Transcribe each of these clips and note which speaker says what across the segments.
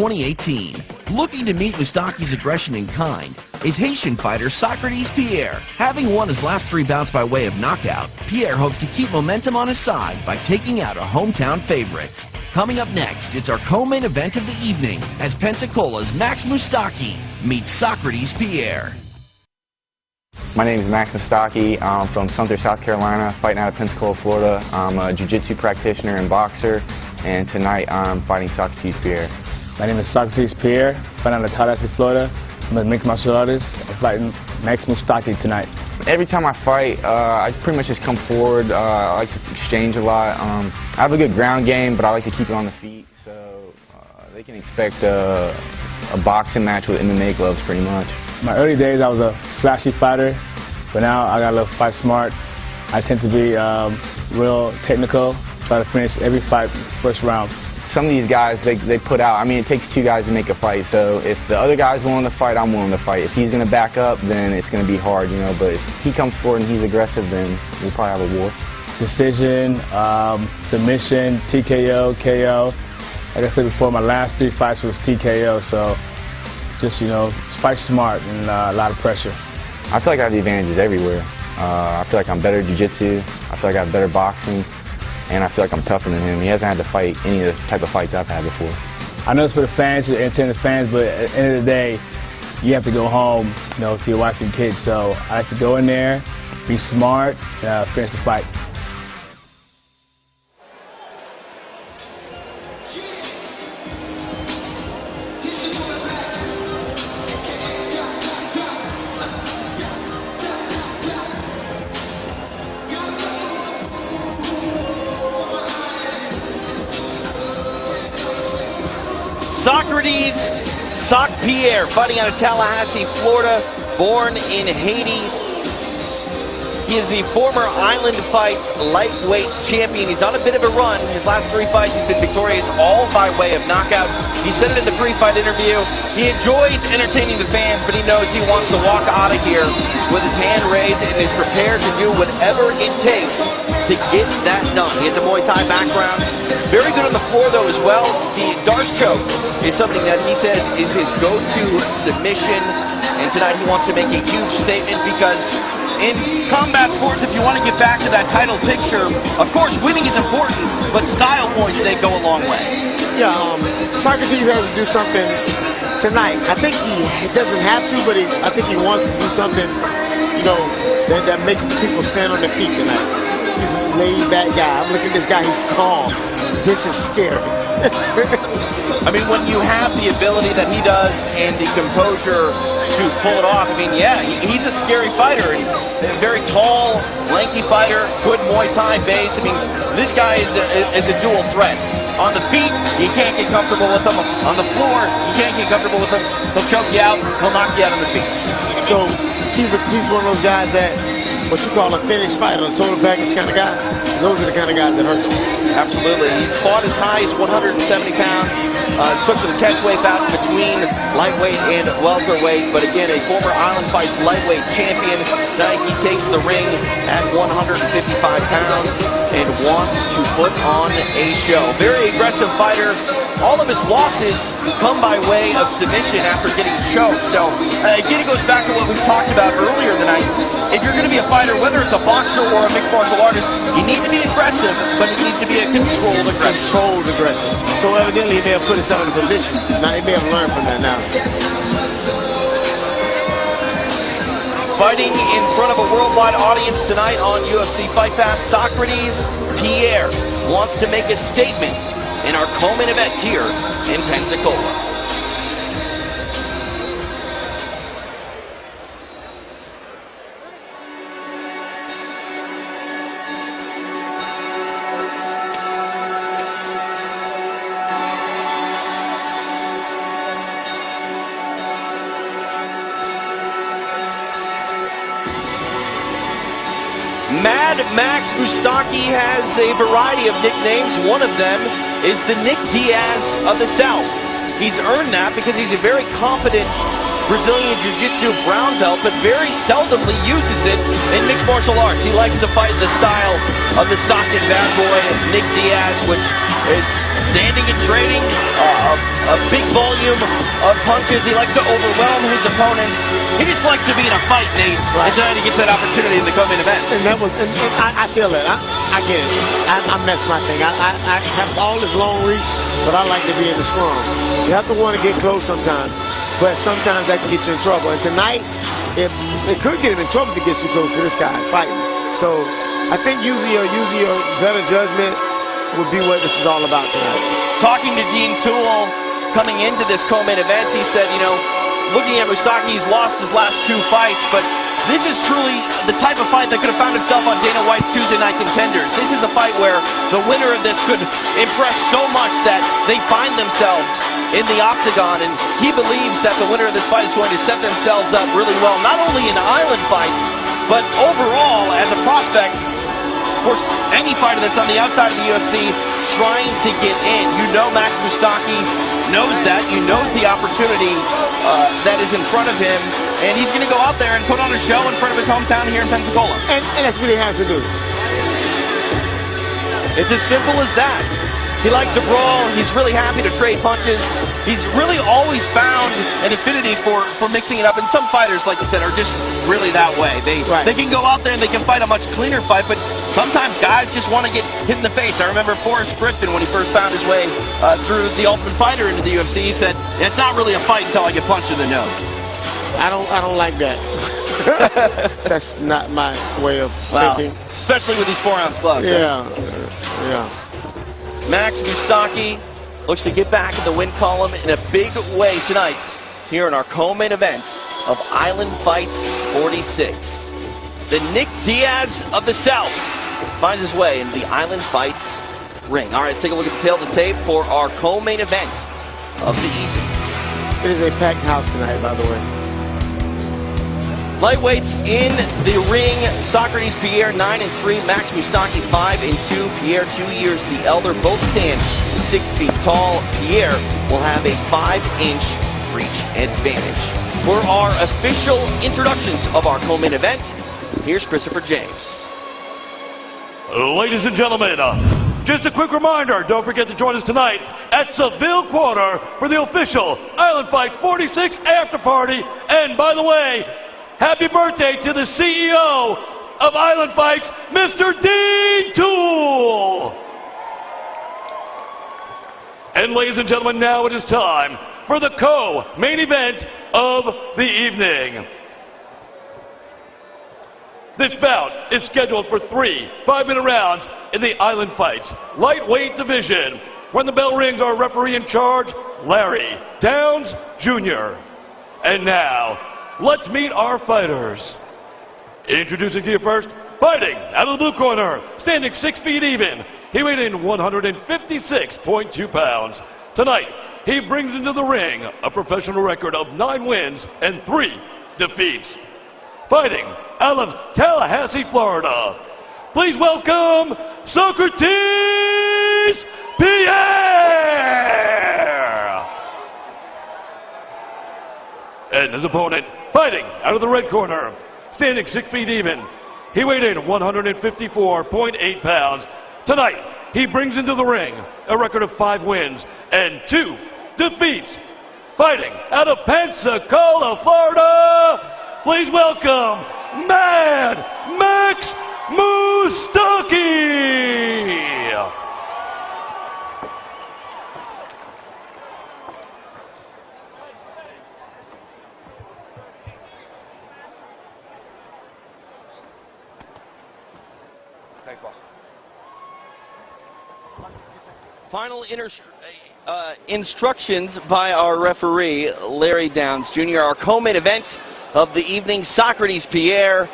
Speaker 1: 2018. Looking to meet Mustaki's aggression in kind is Haitian fighter Socrates Pierre. Having won his last 3 bouts by way of knockout, Pierre hopes to keep momentum on his side by taking out a hometown favorite. Coming up next, it's our co-main event of the evening as Pensacola's Max Mustaki meets Socrates Pierre.
Speaker 2: My name is Max Mustaki. I'm from Sumter, South Carolina, fighting out of Pensacola, Florida. I'm a jiu-jitsu practitioner and boxer, and tonight I'm fighting Socrates Pierre.
Speaker 3: My name is Socrates Pierre, fighting out of Tallahassee, Florida. I'm a mixed martial artist. I'm fighting Max Mustaki tonight.
Speaker 2: Every time I fight, I pretty much just come forward. I like to exchange a lot. I have a good ground game, but I like to keep it on the feet, so they can expect a boxing match with MMA gloves pretty much.
Speaker 3: In my early days, I was a flashy fighter, but now I got a little fight smart. I tend to be real technical, try to finish every fight first round.
Speaker 2: Some of these guys, they put out, I mean, it takes 2 guys to make a fight, so if the other guy's willing to fight, I'm willing to fight. If he's going to back up, then it's going to be hard, you know, but if he comes forward and he's aggressive, then we'll probably have a war.
Speaker 3: Decision, submission, TKO, KO. Like I said before, my last 3 fights was TKO, so just, you know, fight smart and a lot of pressure.
Speaker 2: I feel like I have the advantages everywhere. I feel like I'm better at jiu-jitsu. I feel like I have better boxing. And I feel like I'm tougher than him. He hasn't had to fight any of the type of fights I've had before.
Speaker 3: I know it's for the fans, to entertain the fans, but at the end of the day, you have to go home, you know, to your wife and kids. So I like to go in there, be smart, finish the fight.
Speaker 4: Socrates Soc Pierre, fighting out of Tallahassee, Florida, born in Haiti. He is the former Island Fights lightweight champion. He's on a bit of a run. His last 3 fights, he's been victorious, all by way of knockout. He said it in the pre-fight interview. He enjoys entertaining the fans, but he knows he wants to walk out of here with his hand raised and is prepared to do whatever it takes to get that done. He has a Muay Thai background. Very good on the floor, though, as well. The Darce choke is something that he says is his go-to submission. And tonight he wants to make a huge statement because in combat sports, if you want to get back to that title picture, of course, winning is important, but style points, they go a long way.
Speaker 5: Yeah, Socrates has to do something tonight. I think he doesn't have to, but I think he wants to do something, you know, that makes the people stand on their feet tonight. He's a laid-back guy. I'm looking at this guy, he's calm. This is scary.
Speaker 4: I mean, when you have the ability that he does and the composure to pull it off, I mean, yeah, he's a scary fighter. A very tall, lanky fighter, good Muay Thai base. I mean, this guy is a dual threat. On the feet, you can't get comfortable with him. On the floor, you can't get comfortable with him. He'll choke you out. He'll knock you out on the feet.
Speaker 5: So he's one of those guys that, what you call a finished fighter, a total package kind of guy. Those are the kind of guys that hurt you.
Speaker 4: Absolutely. He's fought as high as 170 pounds. Took some catchweight bouts between lightweight and welterweight, but again, a former Island Fights lightweight champion. Tonight he takes the ring at 155 pounds and wants to put on a show. Very aggressive fighter. All of his losses come by way of submission after getting choked. So again, it goes back to what we've talked about earlier tonight. If you're going to be a fighter, whether it's a boxer or a mixed martial artist, you need to be aggressive, but it needs to be a controlled aggression.
Speaker 5: Controlled aggression. So evidently he may have put himself in a position. Now he may have learned from that now.
Speaker 4: Fighting in front of a worldwide audience tonight on UFC Fight Pass, Socrates Pierre wants to make a statement in our co-main event here in Pensacola. Mad Max Mustaki has a variety of nicknames. One of them is the Nick Diaz of the South. He's earned that because he's a very competent Brazilian Jiu-Jitsu brown belt, but very seldomly uses it in mixed martial arts. He likes to fight the style of the Stockton bad boy, Nick Diaz, which is standing and trading, a big volume of punches. He likes to overwhelm his opponents. He just likes to be in a fight, Nate, and tonight he gets that opportunity in the co-main event.
Speaker 5: And that was, and I feel it. I get it. That's my thing. I have all this long reach, but I like to be in the scrum. You have to want to get close sometimes, but sometimes that can get you in trouble. And tonight, it could get him in trouble to get too close to this guy fighting. So I think using your better judgment would be what this is all about tonight.
Speaker 4: Talking to Dean Toole coming into this co-main event, he said, you know, looking at Moustaki, he's lost his last 2 fights, but this is truly the type of fight that could have found itself on Dana White's Tuesday Night Contenders. This is a fight where the winner of this could impress so much that they find themselves in the octagon, and he believes that the winner of this fight is going to set themselves up really well, not only in island fights, but overall as a prospect. Of course, any fighter that's on the outside of the UFC trying to get in. You know Max Moustaki knows that. You know the opportunity that is in front of him. And he's going to go out there and put on a show in front of his hometown here in Pensacola.
Speaker 5: And that's what he has to do.
Speaker 4: It's as simple as that. He likes to brawl. He's really happy to trade punches. He's really always found an affinity for mixing it up. And some fighters, like you said, are just really that way. They can go out there and they can fight a much cleaner fight, but sometimes guys just want to get hit in the face. I remember Forrest Griffin, when he first found his way through the Ultimate Fighter into the UFC, he said, it's not really a fight until I get punched in the nose.
Speaker 5: I don't like that. That's not my way of thinking.
Speaker 4: Especially with these 4-ounce gloves.
Speaker 5: Yeah.
Speaker 4: Max Moustaki looks to get back in the win column in a big way tonight here in our co-main event of Island Fights 46. The Nick Diaz of the South finds his way into the Island Fights ring. All right, let's take a look at the tail of the tape for our co-main event of the evening.
Speaker 5: It is a packed house tonight, by the way.
Speaker 4: Lightweights in the ring, Socrates Pierre 9-3, Max Moustaki 5-2, Pierre 2 years the elder, both stand 6 feet tall. Pierre will have a 5-inch reach advantage. For our official introductions of our co-main event, here's Christopher James.
Speaker 6: Ladies and gentlemen, just a quick reminder, don't forget to join us tonight at Seville Quarter for the official Island Fight 46 after party. And by the way, happy birthday to the CEO of Island Fights, Mr. Dean Toole. And ladies and gentlemen, now it is time for the co-main event of the evening. This bout is scheduled for 3 5-minute rounds in the Island Fights lightweight division. When the bell rings, our referee in charge, Larry Downs Jr. And now, let's meet our fighters. Introducing to you first, fighting out of the blue corner, standing 6 feet even. He weighed in 156.2 pounds. Tonight, he brings into the ring a professional record of 9 wins and 3 defeats. Fighting out of Tallahassee, Florida, please welcome Socrates Pierre. And his opponent, fighting out of the red corner, standing 6 feet even. He weighed in 154.8 pounds. Tonight, he brings into the ring a record of 5 wins and 2 defeats. Fighting out of Pensacola, Florida, please welcome Mad Max Moustaki.
Speaker 4: Final instructions by our referee, Larry Downs Jr. Our co-main event of the evening, Socrates Pierre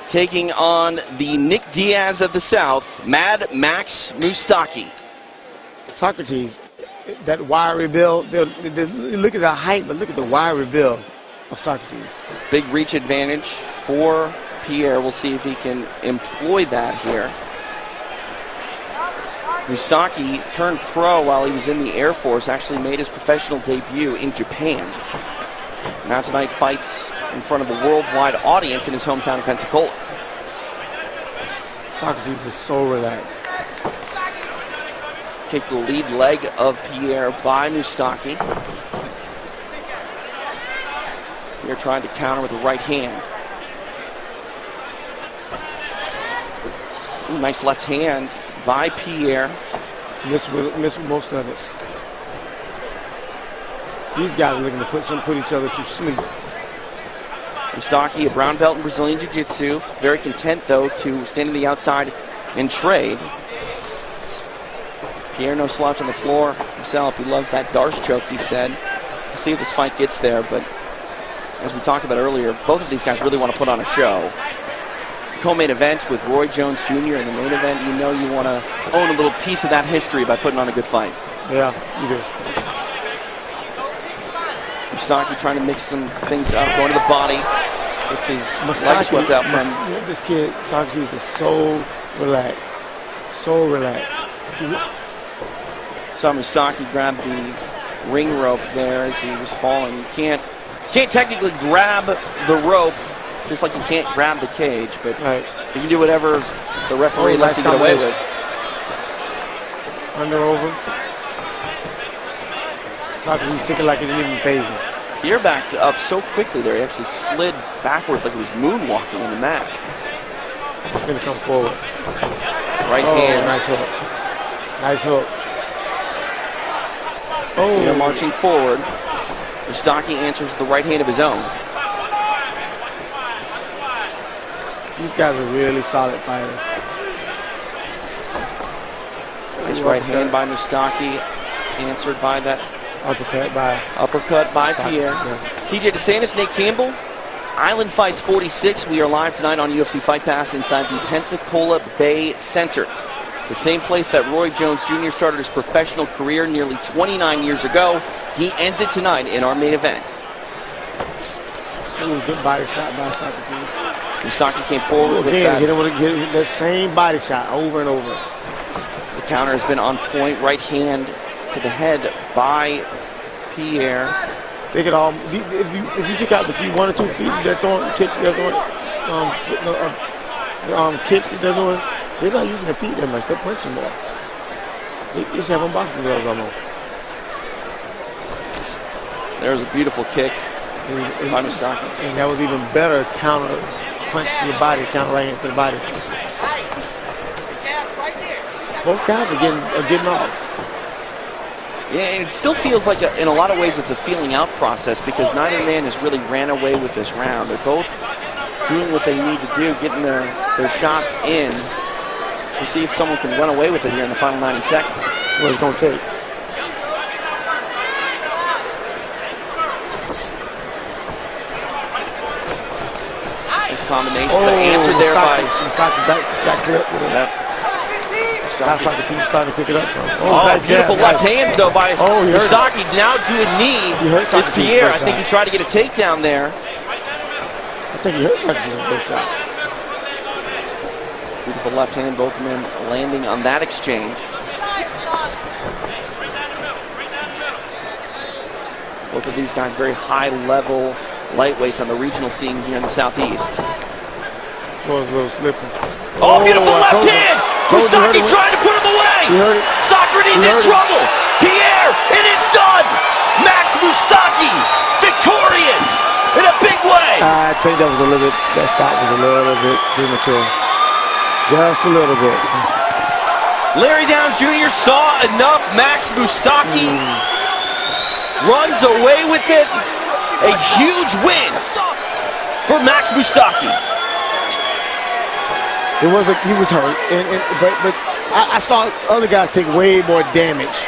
Speaker 4: taking on the Nick Diaz of the South, Mad Max Moustaki.
Speaker 5: Socrates, that wiry build, look at the height, but look at the wiry build of Socrates.
Speaker 4: Big reach advantage for Pierre. We'll see if he can employ that here. Moustaki turned pro while he was in the Air Force, actually made his professional debut in Japan. Now tonight fights in front of a worldwide audience in his hometown of Pensacola.
Speaker 5: Socrates is so relaxed.
Speaker 4: Kick the lead leg of Pierre by Moustaki. Pierre trying to counter with the right hand. Ooh, nice left hand by Pierre.
Speaker 5: Missed most of it. These guys are looking to put each other to sleep.
Speaker 4: Moustaki, a brown belt in Brazilian Jiu-Jitsu, very content though to stand on the outside and trade. Pierre no slouch on the floor himself. He loves that Darce choke, he said. We'll see if this fight gets there, but as we talked about earlier, both of these guys really want to put on a show. Co-main event with Roy Jones Jr. in the main event, you know you want to own a little piece of that history by putting on a good fight.
Speaker 5: Yeah, you do.
Speaker 4: Moustaki trying to mix some things up, going to the body. It's his leg swept out from.
Speaker 5: This kid, Socrates, is so relaxed. So relaxed.
Speaker 4: Saw Moustaki grab the ring rope there as he was falling. You can't technically grab the rope just like you can't grab the cage, but you can do whatever the referee lets you get away with.
Speaker 5: Under over. Socrates took it like it didn't even phase him.
Speaker 4: Pierre backed up so quickly there, he actually slid backwards like he was moonwalking on the mat.
Speaker 5: He's going to come forward.
Speaker 4: Right hand.
Speaker 5: Nice hook. Nice hook. Oh.
Speaker 4: Pierre marching forward. Moustaki answers the right hand of his own.
Speaker 5: These guys are really solid fighters.
Speaker 4: Nice right hand by Moustaki, answered by that
Speaker 5: uppercut by
Speaker 4: Pierre. TJ DeSantis, Nate Campbell, Island Fights 46. We are live tonight on UFC Fight Pass inside the Pensacola Bay Center. The same place that Roy Jones Jr. started his professional career nearly 29 years ago. He ends it tonight in our main event.
Speaker 5: Ooh, good body shot by Socrates.
Speaker 4: Moustaki came forward with
Speaker 5: that. Hit him with that same body shot over and over.
Speaker 4: The counter has been on point. Right hand to the head by Pierre.
Speaker 5: They could all, if you check out the few 1 or 2 feet they're throwing, kicks they're throwing, kicks that they're doing, they're not using their feet that much. They're punching more. They just have them boxing gloves almost.
Speaker 4: There's a beautiful kick by Moustaki.
Speaker 5: And that was even better counter punch to the body, counter right hand to the body. Both guys are getting off.
Speaker 4: Yeah, and it still feels like, in a lot of ways, it's a feeling out process because neither man has really ran away with this round. They're both doing what they need to do, getting their shots in. We'll see if someone can run away with it here in the final 90 seconds.
Speaker 5: That's what it's going to take.
Speaker 4: Nice combination, but answered there by
Speaker 5: Moustaki back clip with it. That's like the team starting to pick it up.
Speaker 4: Beautiful left hand though by Moustaki. Now to a knee is Pierre. I think he tried to get a takedown there.
Speaker 5: I think he hurt Socrates on the first shot.
Speaker 4: Beautiful left hand, both men landing on that exchange. Both of these guys very high level lightweights on the regional scene here in the Southeast.
Speaker 5: Floor's a little slippery.
Speaker 4: Oh, beautiful left hand! Moustaki trying to put him away! Socrates in trouble! Pierre, it is done! Max Moustaki, victorious in a big way!
Speaker 5: I think that stop was a little bit premature. Just a little bit.
Speaker 4: Larry Downs Jr. saw enough. Max Moustaki runs away with it. A huge win for Max Moustaki.
Speaker 5: He was hurt, but I saw other guys take way more damage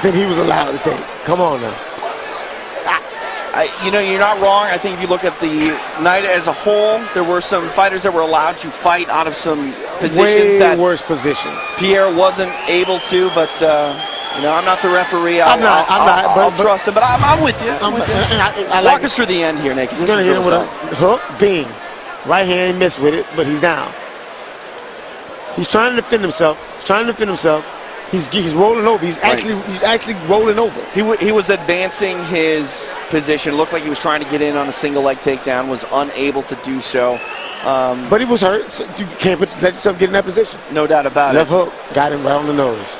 Speaker 5: than he was allowed to take. Come on now.
Speaker 4: You know, you're not wrong. I think if you look at the night as a whole, there were some fighters that were allowed to fight out of some positions
Speaker 5: way worse positions.
Speaker 4: Pierre wasn't able to, but you know, I'm not the referee. I'll trust him, but I'm with you. Walk us through the end here, Nick.
Speaker 5: He's going to hit him with a hook, bing. Right hand, missed with it, but he's down. He's trying to defend himself. He's rolling over. He's actually rolling over.
Speaker 4: He was advancing his position. Looked like he was trying to get in on a single leg takedown. Was unable to do so.
Speaker 5: But he was hurt. So you can't let yourself get in that position.
Speaker 4: No doubt about
Speaker 5: Left
Speaker 4: it.
Speaker 5: hook got him right on the nose.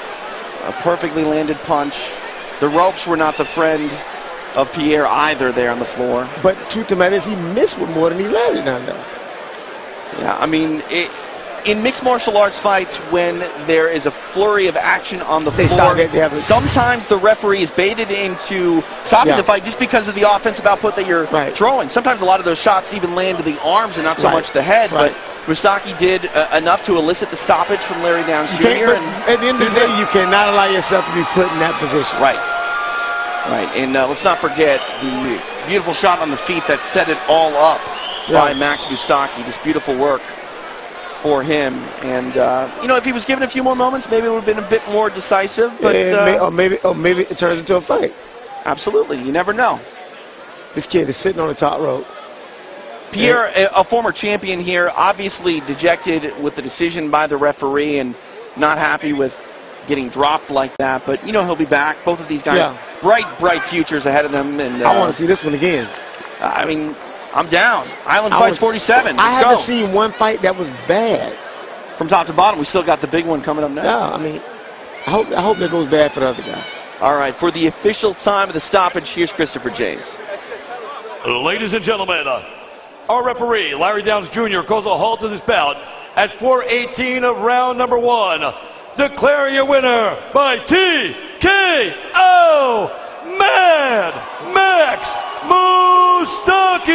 Speaker 4: A perfectly landed punch. The ropes were not the friend of Pierre either there on the floor.
Speaker 5: But truth of the matter is he missed with more than he landed down there.
Speaker 4: Yeah, I mean, in mixed martial arts fights, when there is a flurry of action on the floor, sometimes the referee is baited into stopping the fight just because of the offensive output that you're throwing. Sometimes a lot of those shots even land to the arms and not so much the head, but Mustaki did enough to elicit the stoppage from Larry Downs Jr.
Speaker 5: At the end of the day, you cannot allow yourself to be put in that position.
Speaker 4: Right. And let's not forget the beautiful shot on the feet that set it all up by Max Mustaki. Just beautiful work for him. And, you know, if he was given a few more moments, maybe it would have been a bit more decisive. But,
Speaker 5: or maybe it turns into a fight.
Speaker 4: Absolutely. You never know.
Speaker 5: This kid is sitting on the top rope.
Speaker 4: Pierre, a former champion here, obviously dejected with the decision by the referee and not happy with getting dropped like that. But, you know, he'll be back. Both of these guys, bright futures ahead of them. And
Speaker 5: I want to see this one again.
Speaker 4: I mean, I'm down. Island Fights 47.
Speaker 5: I haven't seen one fight that was bad.
Speaker 4: From top to bottom, we still got the big one coming up next.
Speaker 5: Yeah, I mean, I hope that goes bad for the other guy.
Speaker 4: All right, for the official time of the stoppage, here's Christopher James.
Speaker 6: Ladies and gentlemen, our referee, Larry Downs Jr., calls a halt to this bout at 4:18 of round number 1. Declaring your winner by TKO, Mad Max Mustaki.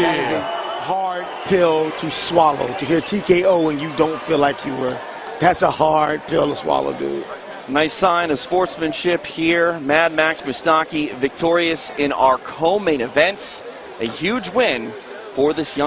Speaker 5: That is a hard pill to swallow, to hear TKO and you don't feel like you were. That's a hard pill to swallow, dude.
Speaker 4: Nice sign of sportsmanship here. Mad Max Mustaki victorious in our co-main events. A huge win for this young